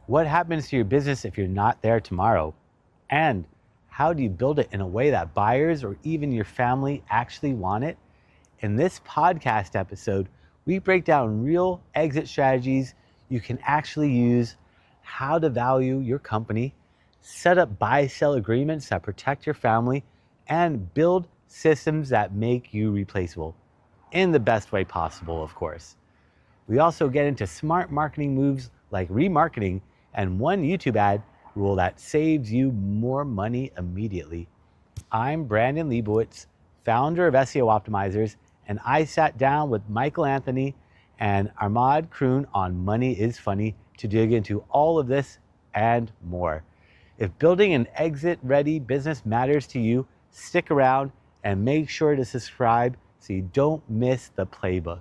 What happens to your business if you're not there tomorrow? And how do you build it in a way that buyers or even your family actually want it? In this podcast episode, we break down real exit strategies you can actually use, how to value your company, set up buy-sell agreements that protect your family, and build systems that make you replaceable in the best way possible, of course. We also get into smart marketing moves like remarketing and one YouTube ad rule that saves you more money immediately. I'm Brandon Leibowitz, founder of SEO Optimizers, and I sat down with Michael Anthony and Ahmad Kroon on Money is Funny to dig into all of this and more. If building an exit-ready business matters to you, stick around and make sure to subscribe so you don't miss the playbook.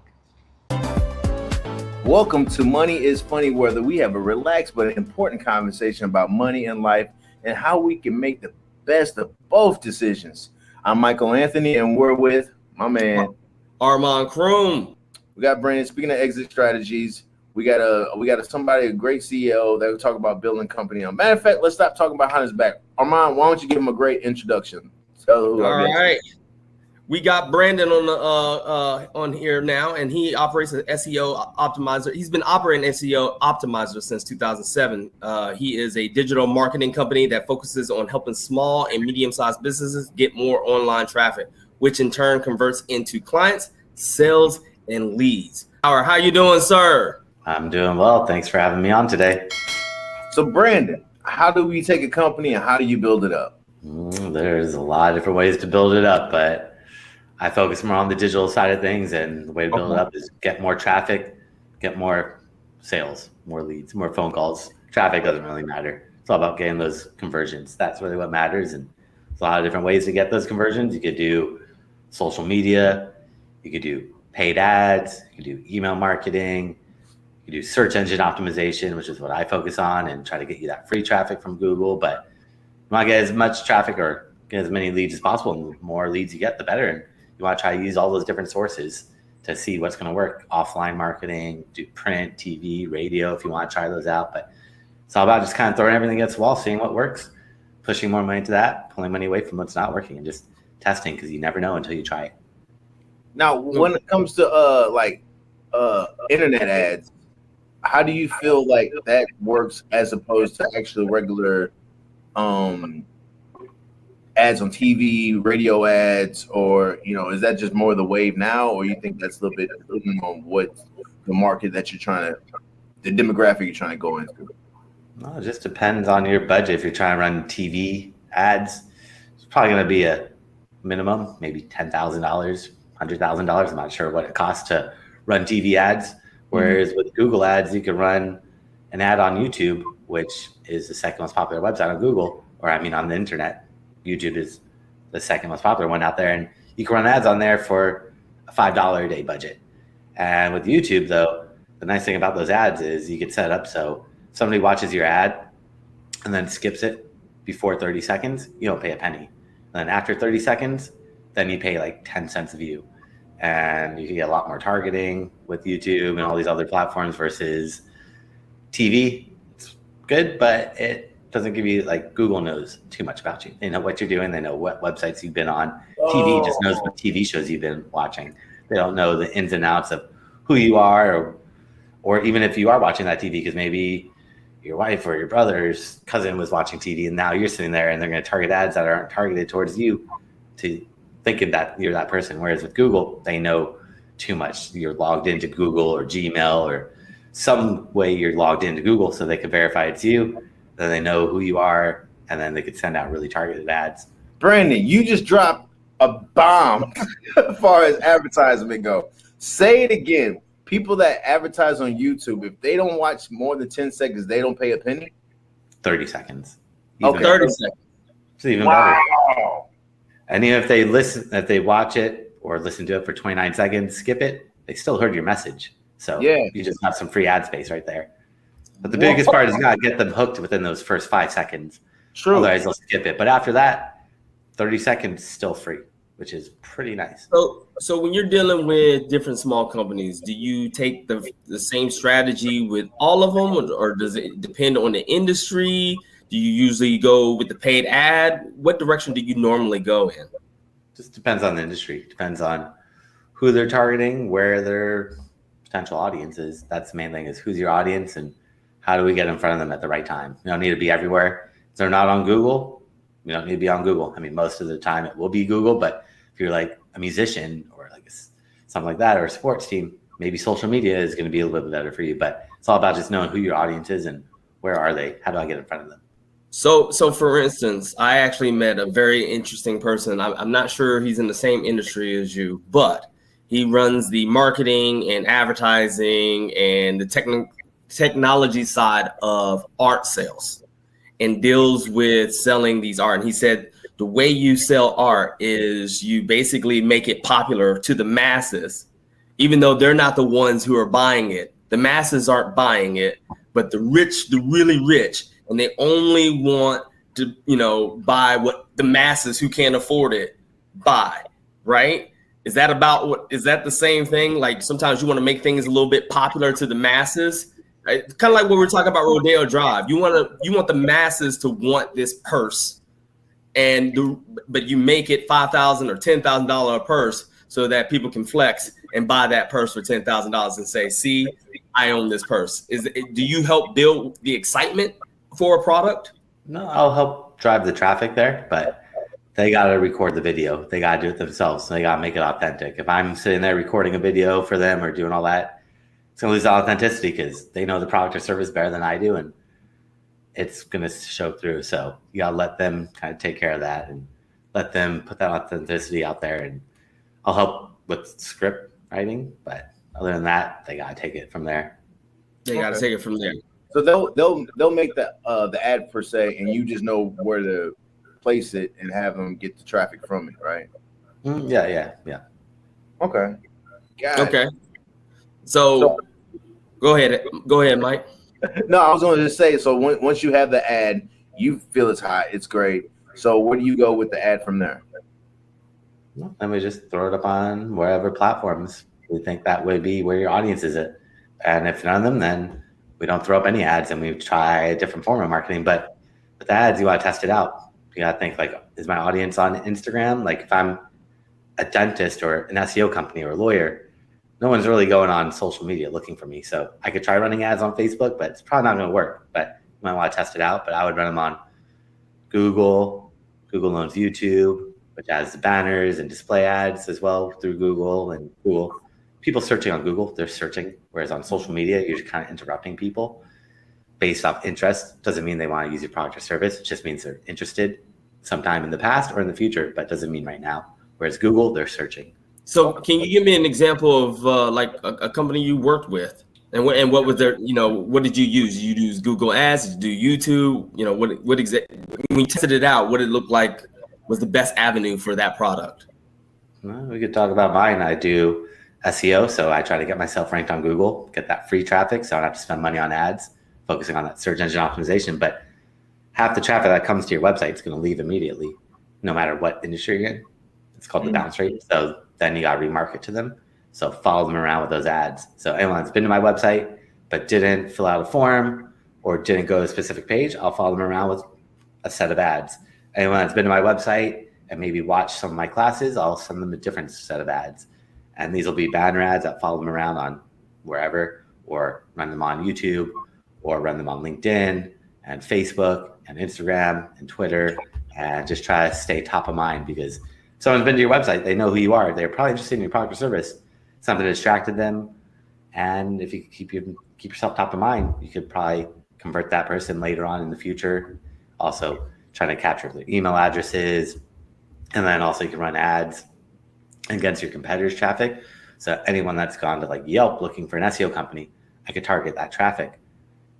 Welcome to Money is Funny, where we have a relaxed but important conversation about money and life and how we can make the best of both decisions. I'm Michael Anthony, and we're with my man Ahmad Kroon. We got Brandon. Speaking of exit strategies, we got a great CEO that will talk about building company. Matter of fact, let's stop talking behind his back. Ahmad, why don't you give him a great introduction? All right. We got Brandon on here now, and he operates an SEO Optimizer. He's been operating SEO Optimizer since 2007. He is a digital marketing company that focuses on helping small and medium-sized businesses get more online traffic, which in turn converts into clients, sales, and leads. How you doing, sir? I'm doing well. Thanks for having me on today. So, Brandon, how do we take a company and how do you build it up? There's a lot of different ways to build it up, but I focus more on the digital side of things, and the way to build it up is get more traffic, get more sales, more leads, more phone calls. Traffic doesn't really matter. It's all about getting those conversions. That's really what matters. And there's a lot of different ways to get those conversions. You could do social media, you could do paid ads, you could do email marketing, you could do search engine optimization, which is what I focus on, and try to get you that free traffic from Google. But you want to get as much traffic or get as many leads as possible. And the more leads you get, the better. And you want to try to use all those different sources to see what's going to work. Offline marketing, do print, TV, radio, if you want to try those out. But it's all about just kind of throwing everything against the wall, seeing what works, pushing more money into that, pulling money away from what's not working, and just testing, because you never know until you try it. Now, when it comes to internet ads, how do you feel like that works as opposed to actual regular ads on TV, radio ads, or is that just more the wave now, or you think that's a little bit on what the market that the demographic you're trying to go into? Well, it just depends on your budget. If you're trying to run TV ads, it's probably going to be a minimum, maybe $10,000, $100,000. I'm not sure what it costs to run TV ads. Whereas with Google ads, you can run an ad on YouTube, which is the second most popular website on Google, on the internet. YouTube is the second most popular one out there, and you can run ads on there for a $5 a day budget. And with YouTube, though, the nice thing about those ads is you can set it up so somebody watches your ad and then skips it before 30 seconds, you don't pay a penny. And then after 30 seconds, then you pay like 10 cents a view. And you can get a lot more targeting with YouTube and all these other platforms versus TV. It's good, but it doesn't give you, like, Google knows too much about you. They know what you're doing. They know what websites you've been on. TV just knows what TV shows you've been watching. They don't know the ins and outs of who you are, or even if you are watching that TV, because maybe your wife or your brother's cousin was watching TV and now you're sitting there and they're going to target ads that aren't targeted towards you to thinking that you're that person. Whereas with Google, they know too much. You're logged into Google or Gmail or some way you're logged into Google so they can verify it's you. Then they know who you are, and then they could send out really targeted ads. Brandon, you just dropped a bomb as far as advertisement go. Say it again. People that advertise on YouTube, if they don't watch more than 10 seconds, they don't pay a penny? 30 seconds. Okay. 30 seconds. It's even better. And even if they watch it or listen to it for 29 seconds, skip it, they still heard your message. So you just have some free ad space right there. But the biggest part is you got to get them hooked within those first 5 seconds. True. Otherwise, they'll skip it. But after that, 30 seconds still free. which is pretty nice. So when you're dealing with different small companies, do you take the same strategy with all of them, or does it depend on the industry? Do you usually go with the paid ad? What direction do you normally go in? Just depends on the industry. Depends on who they're targeting, where their potential audience is. That's the main thing, is who's your audience and how do we get in front of them at the right time. You don't need to be everywhere. If they're not on Google, you don't need to be on Google. I mean, most of the time it will be Google, but if you're like a musician or like something like that, or a sports team, maybe social media is going to be a little bit better for you. But it's all about just knowing who your audience is and where are they? How do I get in front of them? So for instance, I actually met a very interesting person. I'm not sure he's in the same industry as you, but he runs the marketing and advertising and the technology side of art sales and deals with selling these art. And he said the way you sell art is you basically make it popular to the masses, even though they're not the ones who are buying it. The masses aren't buying it, but the rich, the really rich, and they only want to, buy what the masses who can't afford it buy, right? Is that the same thing? Like sometimes you want to make things a little bit popular to the masses, right? Kind of like what we're talking about Rodeo Drive. You want the masses to want this purse, but you make it $5,000 or $10,000 a purse so that people can flex and buy that purse for $10,000 and say, "See, I own this purse." Do you help build the excitement for a product? No, I'll help drive the traffic there, but they got to record the video. They got to do it themselves. So they got to make it authentic. If I'm sitting there recording a video for them or doing all that, it's going to lose authenticity because they know the product or service better than I do, and it's going to show through. So you got to let them kind of take care of that and let them put that authenticity out there. And I'll help with script writing, but other than that, they got to take it from there. They got to take it from there. So they'll make the ad per se, and you just know where to place it and have them get the traffic from it, right? Yeah. Okay. Okay. So go ahead, Mike. No, I was going to just say. So once you have the ad, you feel it's hot, it's great. So where do you go with the ad from there? Then we just throw it up on wherever platforms we think that would be where your audience is at. And if none of them, then we don't throw up any ads and we try a different form of marketing. But with the ads, you want to test it out. You got to think like, is my audience on Instagram? Like if I'm a dentist or an SEO company or a lawyer, no one's really going on social media looking for me. So I could try running ads on Facebook, but it's probably not going to work. But you might want to test it out. But I would run them on Google. Google owns YouTube, which has banners and display ads as well through Google and Google. People searching on Google, they're searching. Whereas on social media, you're just kind of interrupting people based off interest. Doesn't mean they want to use your product or service. It just means they're interested sometime in the past or in the future, but doesn't mean right now. Whereas Google, they're searching. So can you give me an example of like a company you worked with? And what was their, what did you use? Did you use Google Ads? Did you do YouTube? What exactly, when you tested it out, what it looked like was the best avenue for that product? Well, we could talk about mine. I do SEO, so I try to get myself ranked on Google, get that free traffic, so I don't have to spend money on ads, focusing on that search engine optimization. But half the traffic that comes to your website is going to leave immediately, no matter what industry you're in. It's called the bounce rate. So then you got to remarket to them. So follow them around with those ads. So anyone that's been to my website but didn't fill out a form or didn't go to a specific page, I'll follow them around with a set of ads. Anyone that's been to my website and maybe watched some of my classes, I'll send them a different set of ads. And these will be banner ads that follow them around on wherever, or run them on YouTube, or run them on LinkedIn and Facebook and Instagram and Twitter, and just try to stay top of mind, because if someone's been to your website, they know who you are. They're probably interested in your product or service. Something distracted them. And if you keep yourself top of mind, you could probably convert that person later on in the future. Also trying to capture their email addresses. And then also you can run ads against your competitors' traffic. So anyone that's gone to like Yelp looking for an SEO company, I could target that traffic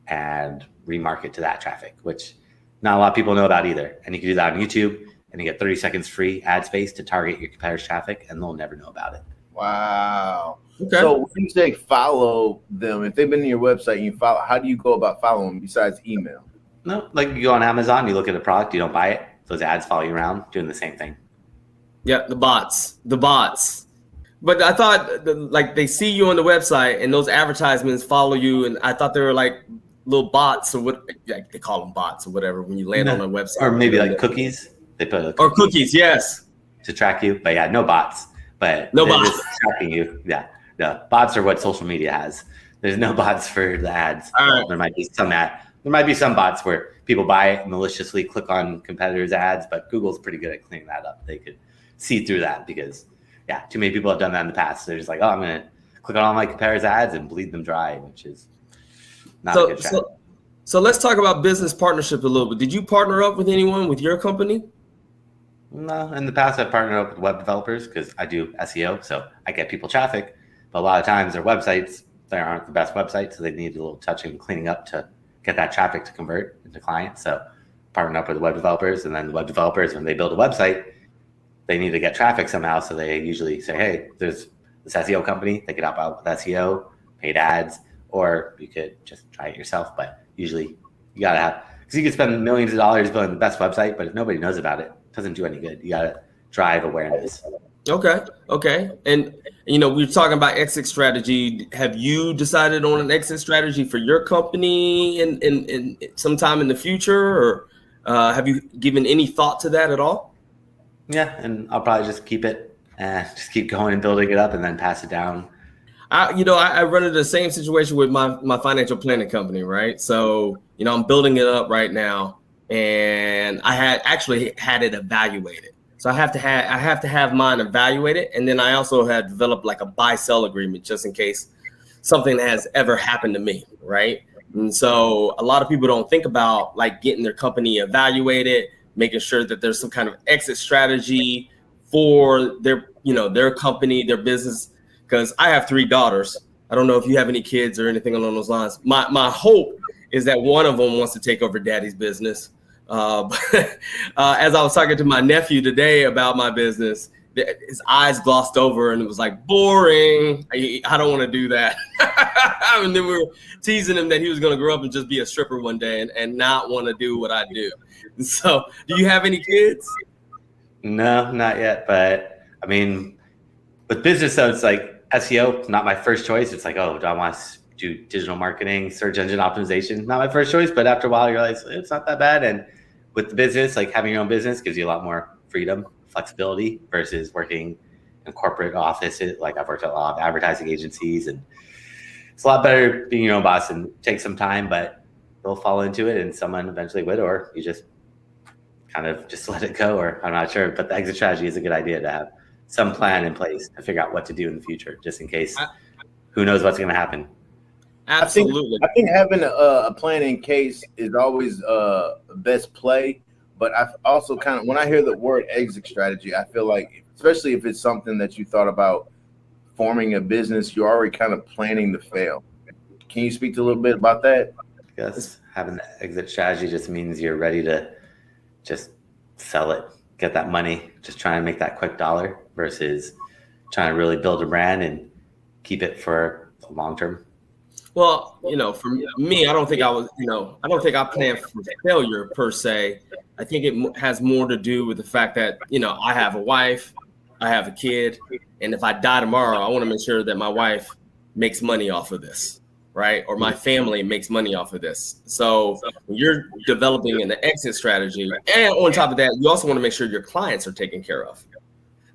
and remarket to that traffic, which not a lot of people know about either. And you can do that on YouTube, and you get 30 seconds free ad space to target your competitors' traffic, and they'll never know about it. Wow. Okay. So when you say follow them, if they've been to your website and you follow, how do you go about following them besides email? No, like you go on Amazon, you look at a product, you don't buy it. Those ads follow you around doing the same thing. Yeah, the bots. But I thought like they see you on the website and those advertisements follow you, and I thought they were like little bots or what, like they call them bots or whatever when you land on No. a website. Or maybe like cookies. They put a Or cookies, yes. to track you, but yeah, no bots. But No they're bots. just tracking you. Yeah, no bots are what social media has. There's no bots for the ads. All right. There might be some There might be some bots where people buy it and maliciously click on competitors' ads, but Google's pretty good at cleaning that up. They could see through that because, yeah, too many people have done that in the past. They're just like, oh, I'm going to click on all my competitors' ads and bleed them dry, which is not a good strategy. So let's talk about business partnership a little bit. Did you partner up with anyone with your company? No, in the past I've partnered up with web developers because I do SEO, so I get people traffic. But a lot of times their websites, they aren't the best websites, so they need a little touching and cleaning up to get that traffic to convert into clients. So partnering up with web developers, and then the web developers, when they build a website, they need to get traffic somehow. So they usually say, hey, there's this SEO company, they can help out with SEO, paid ads, or you could just try it yourself. But usually you gotta have, because you could spend millions of dollars building the best website, but if nobody knows about it, it doesn't do any good. You gotta drive awareness. Okay. And we were talking about exit strategy. Have you decided on an exit strategy for your company in sometime in the future, or have you given any thought to that at all? Yeah, and I'll probably just keep it, just keep going and building it up, and then pass it down. I run into the same situation with my financial planning company, right? So I'm building it up right now, and I had actually had it evaluated. So I have to have mine evaluated, and then I also had developed like a buy-sell agreement just in case something has ever happened to me, right? And so a lot of people don't think about like getting their company evaluated, making sure that there's some kind of exit strategy for their company, their business. Because I have 3 daughters. I don't know if you have any kids or anything along those lines. My hope is that one of them wants to take over daddy's business. As I was talking to my nephew today about my business, his eyes glossed over and it was like, boring. I don't want to do that. And then we were teasing him that he was going to grow up and just be a stripper one day and not want to do what I do. So do you have any kids? No, not yet. But I mean, with business though, it's like SEO, not my first choice. It's like, oh, do I want to do digital marketing, search engine optimization? Not my first choice, but after a while, you realize it's not that bad. And with the business, like having your own business gives you a lot more freedom, flexibility versus working in corporate offices. Like I've worked at a lot of advertising agencies, and it's a lot better being your own boss and take some time, but they'll fall into it and someone eventually would, or you just kind of just let it go, or I'm not sure. But the exit strategy is a good idea to have some plan in place to figure out what to do in the future, just in case who knows what's going to happen. Absolutely. I think having a plan in case is always best play. But I also kind of, when I hear the word exit strategy, I feel like, especially if it's something that you thought about forming a business, you're already kind of planning to fail. Can you speak to a little bit about that? Yes, having the exit strategy just means you're ready to just sell it, get that money, just try and make that quick dollar versus trying to really build a brand and keep it for the long term. Well, for me, I don't think I planned for failure per se. I think it has more to do with the fact that, I have a wife, I have a kid, and if I die tomorrow, I want to make sure that my wife makes money off of this, right? Or my family makes money off of this. So when you're developing an exit strategy, and on top of that, you also want to make sure your clients are taken care of.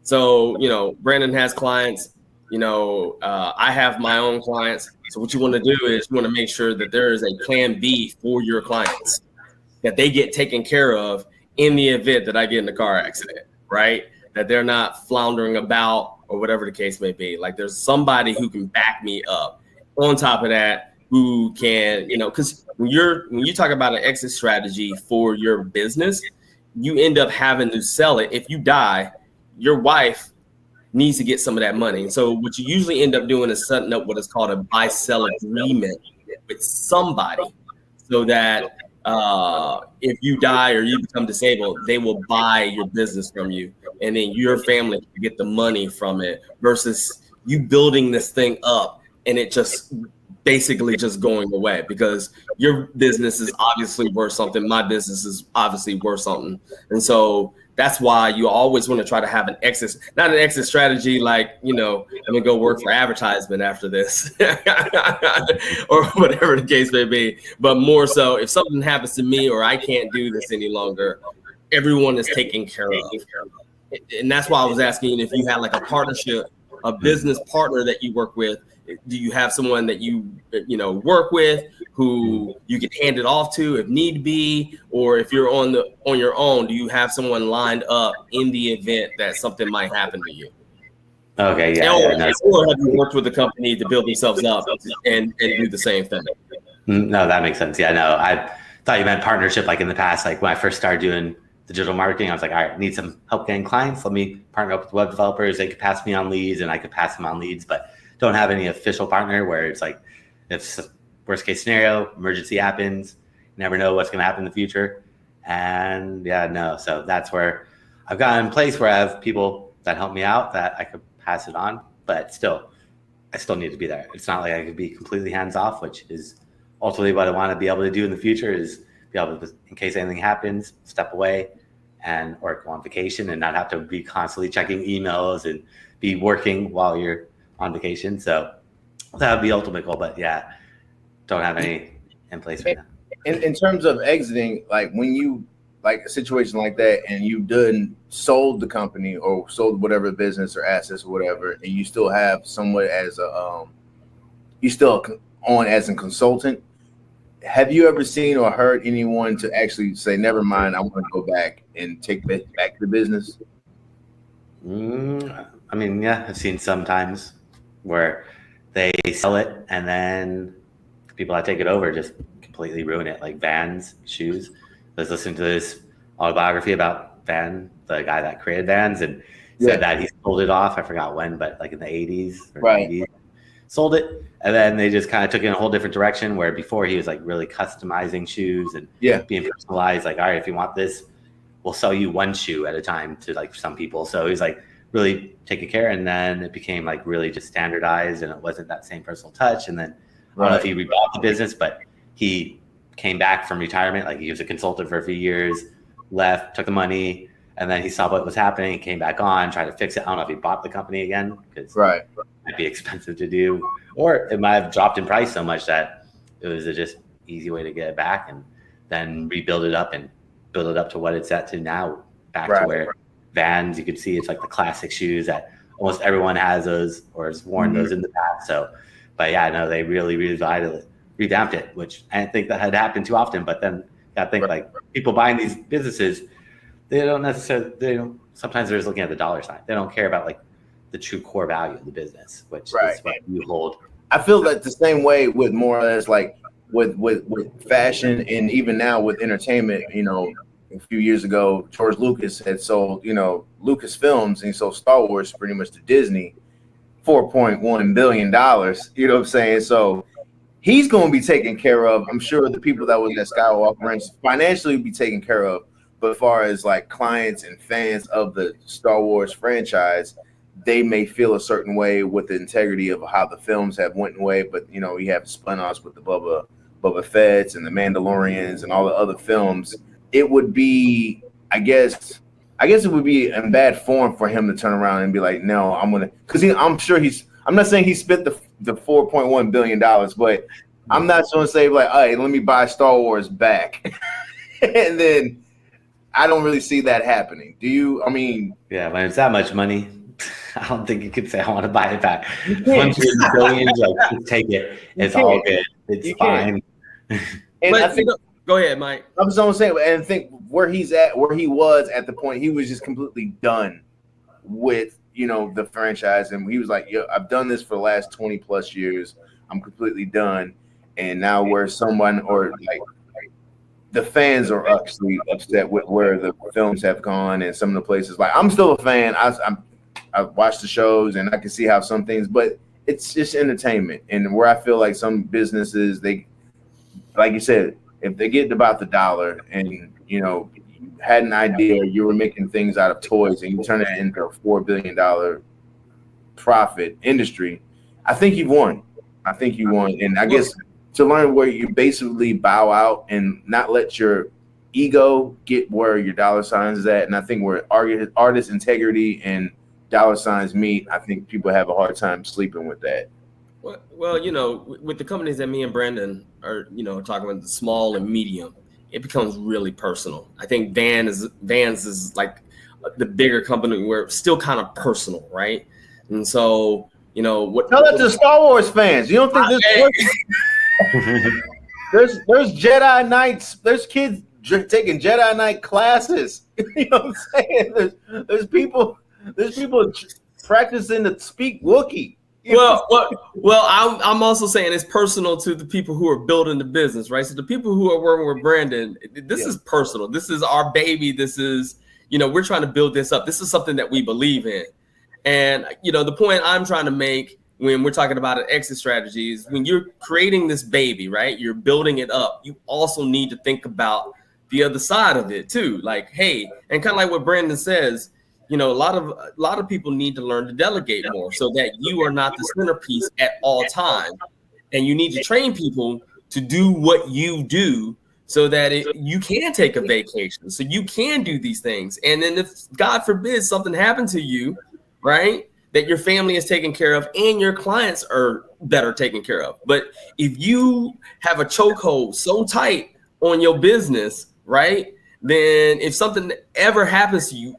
So, Brandon has clients, I have my own clients. So what you want to do is you want to make sure that there is a plan B for your clients, that they get taken care of in the event that I get in a car accident, right? That they're not floundering about or whatever the case may be. Like there's somebody who can back me up. On top of that, who can, because when you talk about an exit strategy for your business, you end up having to sell it. If you die, your wife needs to get some of that money. And so what you usually end up doing is setting up what is called a buy-sell agreement with somebody so that if you die or you become disabled, they will buy your business from you. And then your family can get the money from it versus you building this thing up and it just basically just going away because your business is obviously worth something. My business is obviously worth something. And so That's why you always want to try to have an exit, not an exit strategy like, I'm gonna go work for advertisement after this or whatever the case may be. But more so, if something happens to me or I can't do this any longer, everyone is taken care of. And that's why I was asking if you had like a partnership, a business partner that you work with. Do you have someone that you work with who you can hand it off to if need be, or if you're on your own, do you have someone lined up in the event that something might happen to you? Okay, yeah. Or have you worked with a company to build themselves up and do the same thing? No, that makes sense. Yeah, no, I thought you meant partnership. Like in the past, like when I first started doing digital marketing, I was like, all right, I need some help getting clients. Let me partner up with web developers. They could pass me on leads and I could pass them on leads, but don't have any official partner where it's like, if worst case scenario, emergency happens, you never know what's going to happen in the future. And yeah, no. So that's where I've gotten in place where I have people that help me out that I could pass it on, but I still need to be there. It's not like I could be completely hands off, which is ultimately what I want to be able to do in the future, is be able to, in case anything happens, step away or go on vacation and not have to be constantly checking emails and be working while you're on vacation. So that would be ultimate goal, but yeah, don't have any in place right now. In terms of exiting, like when you like a situation like that and you've done sold the company or sold whatever business or assets or whatever, and you still have someone as you still on as a consultant, have you ever seen or heard anyone to actually say, never mind, I want to go back and take back the business? I mean, yeah, I've seen sometimes where they sell it and then the people that take it over just completely ruin it, like Vans shoes. I was listening to this autobiography about Van, the guy that created Vans, and said that he sold it off. I forgot when, but like in the 80s or 90s, sold it. And then they just kind of took it in a whole different direction, where before he was like really customizing shoes and being personalized. Like, all right, if you want this, we'll sell you one shoe at a time to like some people. So he's like really taking care. And then it became like really just standardized and it wasn't that same personal touch. And then I don't know if he rebought the business, but he came back from retirement. Like he was a consultant for a few years, left, took the money, and then he saw what was happening, came back on, tried to fix it. I don't know if he bought the company again because it might be expensive to do, or it might have dropped in price so much that it was a just easy way to get it back and then rebuild it up and build it up to what it's at to now, back to where Vans, you could see it's like the classic shoes that almost everyone has those or has worn those in the past. So, but yeah, no, they really revamped it, which I didn't think that had happened too often. But then I think like people buying these businesses, they don't necessarily, sometimes they're just looking at the dollar sign. They don't care about like the true core value of the business, which is what you hold. I feel that the same way with more or less like with fashion and even now with entertainment. A few years ago, George Lucas had sold, Lucasfilms, and he sold Star Wars pretty much to Disney, $4.1 billion. You know what I'm saying? So he's going to be taken care of. I'm sure the people that was at Skywalker Ranch financially will be taken care of. But as far as like clients and fans of the Star Wars franchise, they may feel a certain way with the integrity of how the films have went away. But, we have spin-offs with the Boba Fett's and the Mandalorians and all the other films. It would be, I guess it would be in bad form for him to turn around and be like, no, because I'm sure I'm not saying he spent the $4.1 billion, but I'm not going to say like, all right, let me buy Star Wars back. And then I don't really see that happening. Do you? I mean, yeah, when it's that much money, I don't think you could say I want to buy it back. Once you're in billions, like, just take it. It's all good. It's fine. And I think, go ahead, Mike. I was going to say, and I think where he was at the point, he was just completely done with, the franchise. And he was like, I've done this for the last 20 plus years. I'm completely done. And now where someone or like the fans are actually upset with where the films have gone and some of the places. Like, I'm still a fan. I watch the shows and I can see how some things, but it's just entertainment. And where I feel like some businesses, they, like you said, if they get about the dollar and, you had an idea, you were making things out of toys and you turn it into a $4 billion profit industry, I think you've won. And I guess to learn where you basically bow out and not let your ego get where your dollar signs is at. And I think where artist integrity and dollar signs meet, I think people have a hard time sleeping with that. Well, with the companies that me and Brandon are, talking about, the small and medium, it becomes really personal. I think Vans is like the bigger company where it's still kind of personal, right? And so, tell that to Star Wars fans. You don't think there's Jedi Knights, there's kids taking Jedi Knight classes. You know what I'm saying? There's people practicing to speak Wookiee. Well, I'm also saying it's personal to the people who are building the business, right? So the people who are working with Brandon, this is personal. This is our baby. This is, we're trying to build this up. This is something that we believe in. And, the point I'm trying to make when we're talking about an exit strategy is when you're creating this baby, right? You're building it up. You also need to think about the other side of it too. Like, hey, and kind of like what Brandon says, a lot of people need to learn to delegate more so that you are not the centerpiece at all times. And you need to train people to do what you do so that you can take a vacation, so you can do these things. And then if God forbid something happened to you, right, that your family is taken care of and your clients are better taken care of. But if you have a chokehold so tight on your business, right, then if something ever happens to you,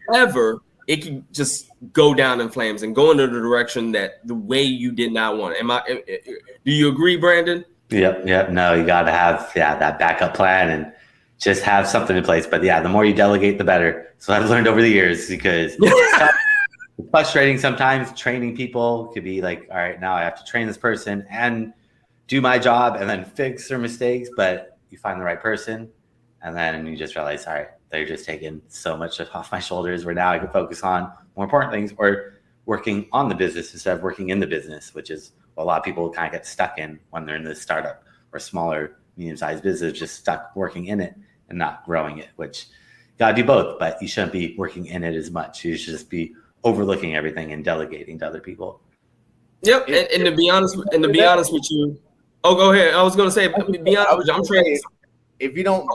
it can just go down in flames and go in the direction that the way you did not want it. Do you agree, Brandon? Yep. No, you got to have that backup plan and just have something in place. But the more you delegate, the better. So I've learned over the years, because it's frustrating sometimes. Training people could be like, all right, now I have to train this person and do my job and then fix their mistakes. But you find the right person, and then you just realize, all right, they're just taking so much off my shoulders where now I can focus on more important things, or working on the business instead of working in the business, which is what a lot of people kind of get stuck in when they're in this startup or smaller, medium-sized business, just stuck working in it and not growing it, which you got to do both, but you shouldn't be working in it as much. You should just be overlooking everything and delegating to other people. Yep. And to be honest with you, go ahead. I was going to say, be honest with you, I'm training. If you don't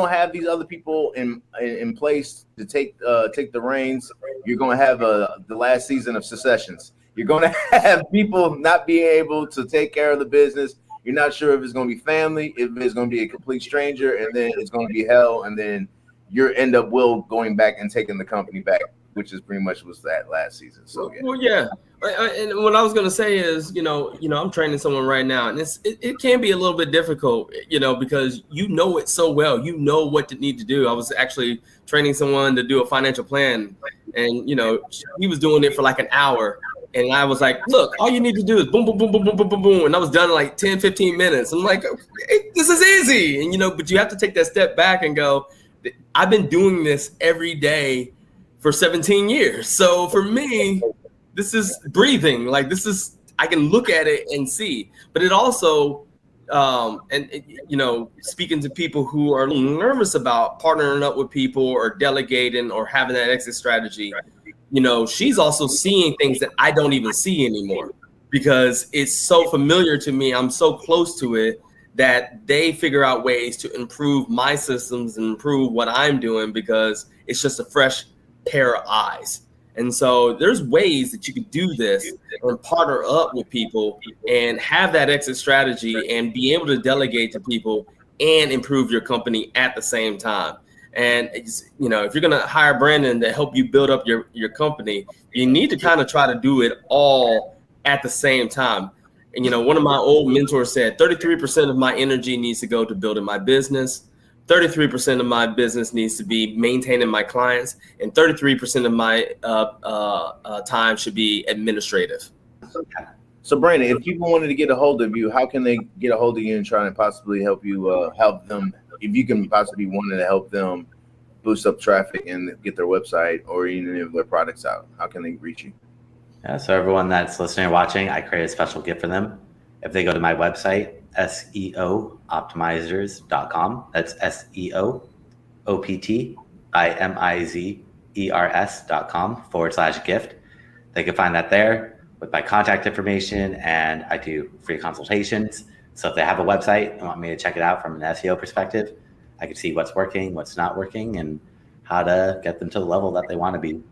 have these other people in place to take the reins, you're going to have the last season of Successions. You're going to have people not being able to take care of the business. You're not sure if it's going to be family, if it's going to be a complete stranger, and then it's going to be hell, and then you end up going back and taking the company back, which is pretty much was that last season. So yeah. Well, yeah. And what I was going to say is, I'm training someone right now, and it can be a little bit difficult, because it so well, what to need to do. I was actually training someone to do a financial plan, and, he was doing it for like an hour. And I was like, look, all you need to do is boom, boom, boom, boom, boom, boom, boom, boom. And I was done in like 10, 15 minutes. I'm like, this is easy. And, but you have to take that step back and go, I've been doing this every day for 17 years. So for me, this is breathing. Like I can look at it and see, but it also, speaking to people who are nervous about partnering up with people or delegating or having that exit strategy, she's also seeing things that I don't even see anymore because it's so familiar to me. I'm so close to it that they figure out ways to improve my systems and improve what I'm doing because it's just a fresh pair of eyes. And so there's ways that you can do this and partner up with people and have that exit strategy and be able to delegate to people and improve your company at the same time. And, if you're going to hire Brandon to help you build up your company, you need to kind of try to do it all at the same time. And, one of my old mentors said 33% of my energy needs to go to building my business. 33% of my business needs to be maintaining my clients, and 33% of my time should be administrative. So, Brandon, if people wanted to get a hold of you, how can they get a hold of you and try and possibly help you help them? If you can possibly wanted to help them boost up traffic and get their website or any of their products out, how can they reach you? Yeah, so everyone that's listening or watching, I create a special gift for them. If they go to my website, SEO Optimizers.com. That's SEO Optimizers.com/gift. They can find that there with my contact information, and I do free consultations. So if they have a website and want me to check it out from an SEO perspective, I can see what's working, what's not working, and how to get them to the level that they want to be.